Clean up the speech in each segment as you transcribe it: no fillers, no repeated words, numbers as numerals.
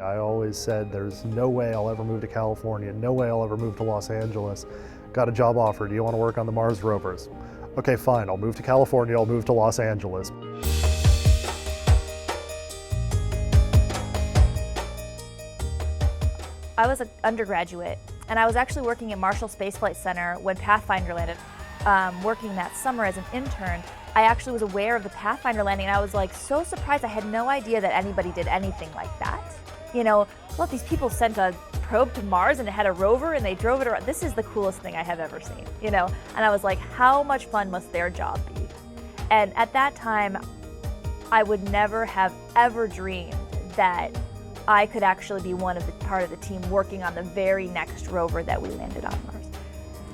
I always said there's no way I'll ever move to California, no way I'll ever move to Los Angeles. Got a job offer, do you want to work on the Mars rovers? Okay, fine, I'll move to California, I'll move to Los Angeles. I was an undergraduate, and I was actually working at Marshall Space Flight Center when Pathfinder landed. Working that summer as an intern, I actually was aware of the Pathfinder landing, and I was like so surprised. I had no idea that anybody did anything like that. You know, look, these people sent a probe to Mars and it had a rover and they drove it around. This is the coolest thing I have ever seen, you know? And I was like, how much fun must their job be? And at that time, I would never have ever dreamed that I could actually be part of the team working on the very next rover that we landed on Mars.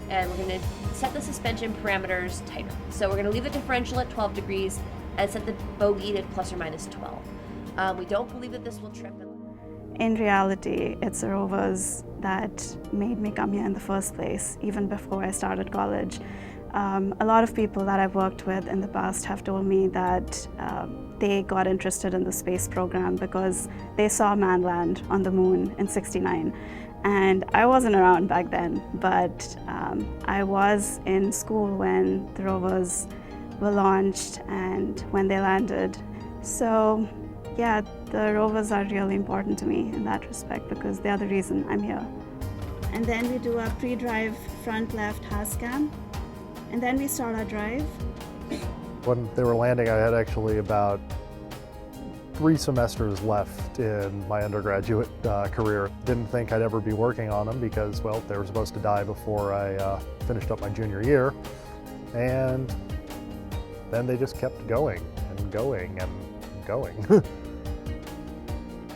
And we're going to set the suspension parameters tighter. So we're going to leave the differential at 12 degrees and set the bogey to plus or minus 12. We don't believe that this will trip. In reality, it's the rovers that made me come here in the first place, even before I started college. A lot of people that I've worked with in the past have told me that they got interested in the space program because they saw man land on the moon in '69. And I wasn't around back then, but I was in school when the rovers were launched and when they landed. So yeah, the rovers are really important to me in that respect because they are the reason I'm here. And then we do a pre-drive front left HAZ cam, and then we start our drive. When they were landing, I had actually about 3 semesters left in my undergraduate career. Didn't think I'd ever be working on them because, well, they were supposed to die before I finished up my junior year. And then they just kept going and going and going.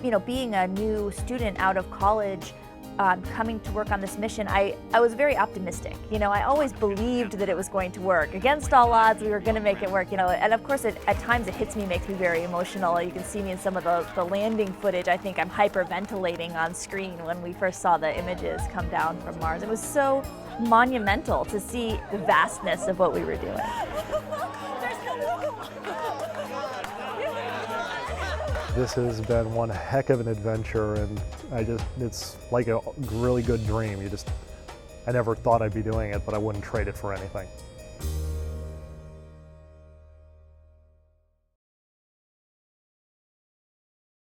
You know, being a new student out of college, coming to work on this mission, I was very optimistic. You know, I always believed that it was going to work. Against all odds, we were going to make it work, you know. And of course, at times it hits me, makes me very emotional. You can see me in some of the landing footage. I think I'm hyperventilating on screen when we first saw the images come down from Mars. It was so monumental to see the vastness of what we were doing. This has been one heck of an adventure, and it's like a really good dream. I never thought I'd be doing it, but I wouldn't trade it for anything.